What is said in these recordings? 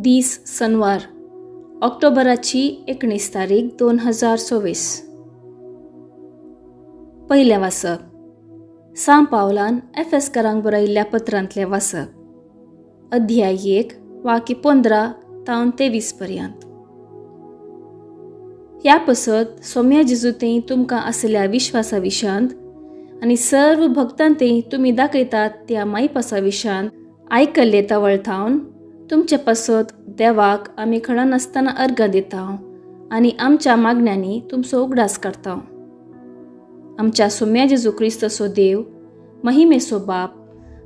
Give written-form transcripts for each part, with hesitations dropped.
दीस शनिवार ऑक्टोबराची 19 तारीख 2024. पहिले वाचप. सांत पावलान एफेसकारांक बरयल्ल्या पत्रांतले वाचप. अध्याय 1 वाक्य 15 तावन 23 पर्यंत. ह्या पसत सोम्या जेजूतें तुमकां आसल्या विश्वासा विशांत आनी सर्व भक्तांतें तुमी दाखयतात त्या माईपासा विशांत आयकल्ले तवळतावन तुमचे पासत देवाक आमी खणा नासतना अर्घ दिता आनी आमच्या मागण्यांनी तुमचो उगडास करता. आमच्या सोम्या जेजू क्रिस्तचो देव महिमेचो बाप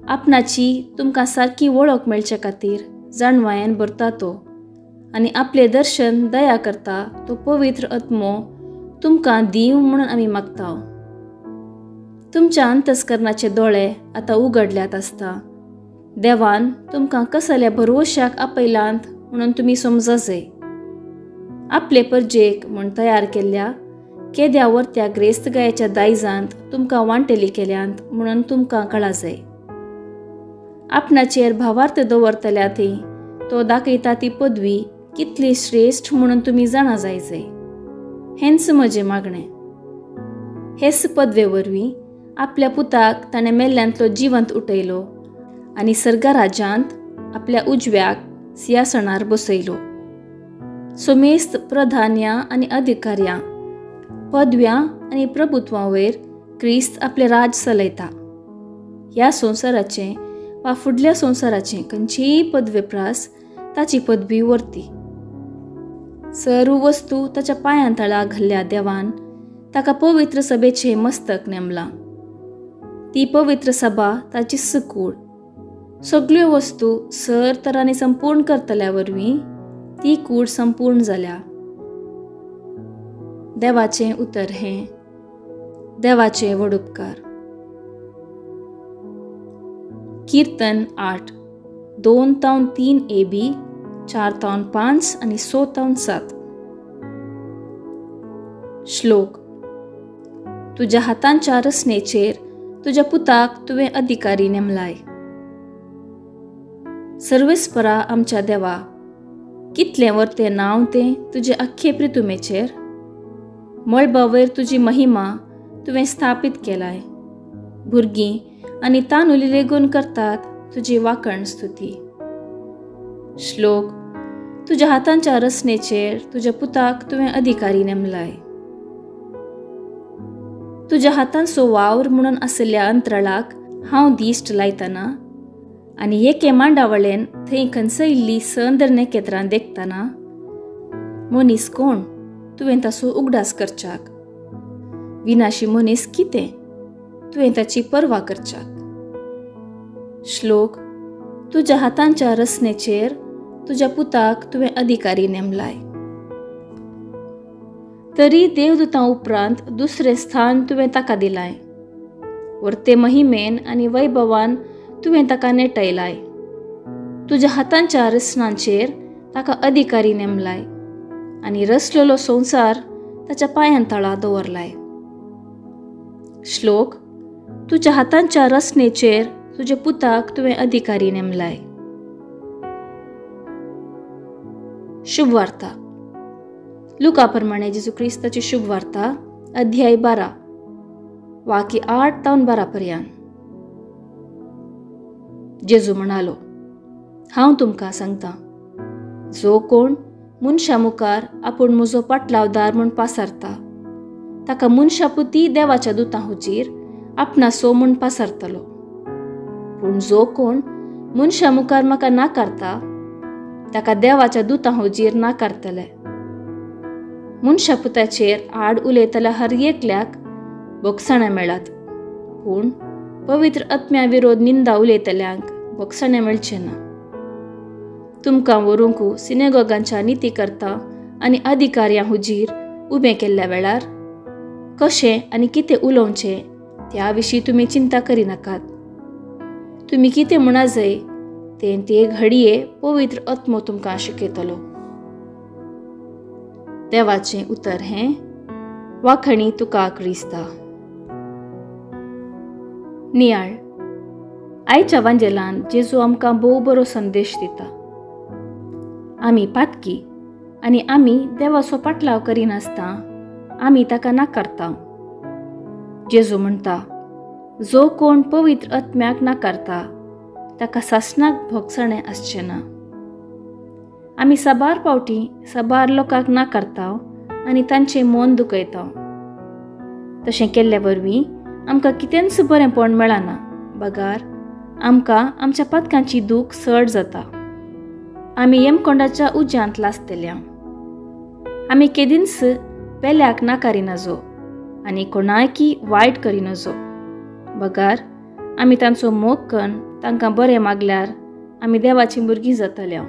आपणाची तुमकां सारकी वळख मेळचे खातीर जाणवायेन भरता तो आनी आपले दर्शन दया करता तो पवित्र आत्मो तुमकां दिव म्हणून आमी मागता. तुमच्या अंतस्करणाचे दोळे आतां उगडल्यात आसता. देवान तुमकां कसल्या भरवशाक आपयलांत म्हणून तुमी समजजे. आपले परजेक म्हूण तयार केल्ल्या केद्या वर्त्या ग्रेस्तगायेच्या दायजांत तुमकां वांटेली केल्यांत म्हणून तुमकां कळाजे. आपणाचेर भावार्थ दवरतल्या ती तो दाखयता ती पदवी कितली श्रेष्ठ म्हणून तुमी जाणा जायचे. हेंच म्हजें मागणें. हेच पदवे वरवीं आपल्या पुताक ताणें मेल्ल्यांतलो जिवंत उठयलो आनी सर्गा राज्यांत आपल्या उजव्याक सिंहासनार बसयलो. सोमेस्त प्रधान्या आनी अधिकाऱ्यां पदव्यां आनी प्रभुत्वां वयर क्रिस्त आपले राज चलयता. ह्या संवसाराचें वा फुडल्या संवसाराचें खंयचीय पदवे प्रास ताची पदवी वर्ती. सर्व वस्तू ताच्या पांयां तळा घाल्ल्या देवान ताका पवित्र सभेचें मस्तक नेमलां. ती पवित्र सभा ताची सकूड. सगळ्यो वस्तू सर तरांनी संपूर्ण करतल्या वरवीं ती कूड संपूर्ण जाल्या. देवाचें उतर हें. देवाचे व्हड उपकार. कीर्तन 8 2 तावन 3 AB 4 तावन 5 आनी 6 तावन 7. श्लोक. तुज्या हातांच्या रचनेचेर तुज्या पुताक तुवें अधिकारी नेमलाय. सर्वेस्परा आमच्या देवा, कितलें वर्तें नांव तें तुजे आख्खे प्रितुमेचेर. मळबावयर तुजी महिमा तुवें स्थापीत केलाय. भुरगीं आनी तांदूळ लेगून करतात तुजी वाकण स्तुती. श्लोक. तुज्या हातांच्या रचनेचेर तुज्या पुताक तुवें अधिकारी नेमलाय. तुज्या हातांचो वावर म्हणून आसल्या अंतराळाक हांव दिश्ट लायतना आनी एके मांडावळेन थंय खंचयल्ली संदर नेकेत्रां देखतना मनीस कोण तुवें ताचो उगडास करच्याक. विनाशी मनीस कितें तुवें ताची पर्वा करच्याक. श्लोक. तुज्या हातांच्या रचनेचेर तुज्या पुताक तुवें अधिकारी नेमलाय. तरी देवदूतां उपरांत दुसरें स्थान तुवें ताका दिलाय. वर्ते महिमेन आनी वैभवान तुवें ताका नेटयलाय. तुज्या हातांच्या रचनांचेर ताका अधिकारी नेमलाय आनी रचलेलो संवसार ताच्या पांयां तळा दवरलाय. श्लोक. तुज्या हातांच्या रचनेचेर तुज्या पुताक तुवें अधिकारी नेमलाय. शुभ वार्ता. लुका प्रमाणे जेजू क्रिस्ताची शुभ वार्ता अध्याय 12 वाक्य 8 तावन 12 पर्यंत. जेजू म्हणालो, हांव तुमकां सांगता, जो कोण मनशा मुखार आपूण म्हजो पाटलावदार म्हूण पासारता ताका मनशापुती देवाच्या दुतां हुजीर आपणासो म्हूण पासारतलो. पूण जो कोण मनशा मुखार म्हाका नाकारता ताका देवाच्या दुतां हुजीर नाकारतले. मनशा पुताचेर आड उलयतल्या हर एकल्याक बोगसणां मेळात, पूण पवित्र आत्म्या विरोध निंदा उलयतल्यांक बोगसणे मेळचे ना. तुमकां व्हरूंक सिनेगॉगांच्या निती करता आनी अधिकाऱ्यां हुजीर उबें केल्ल्या वेळार कशें आनी कितें उलोवचें त्या विशीं तुमी चिंता करिनाकात. तुमी कितें म्हणा जाय तें ते घडये पवित्र आत्मो तुमकां शिकयतलो. देवाचें उतर हें. वाखणी तुका क्रिस्ता. नियाळ. आयच्या वांजेलान जेजू आमकां भोव बरो संदेश दिता. आमी पातकी आनी आमी देवाचो पाटलाव करिनासता आमी ताका नाकारता. जेजू म्हणटा, जो कोण पवित्र आत्म्याक नाकारता ताका सासणाक भोगसणें आसचें ना. आमी साबार पावटी साबार लोकांक नाकारता आनी तांचें मन दुखयता. तशें केल्ल्या वरवीं आमकां कितेंच बरेंपण मेळना, बगार आमकां आमच्या पातकांची दूख चड जाता. आमी येमकोंडाच्या उज्यांत लासतल्या. आमी केदींच पेल्याक नाकारिनाजो आनी कोणायकी वायट करिनाजो. बगार आमी तांचो मोग करून तांकां बरें मागल्यार आमी देवाची भुरगीं जातल्या.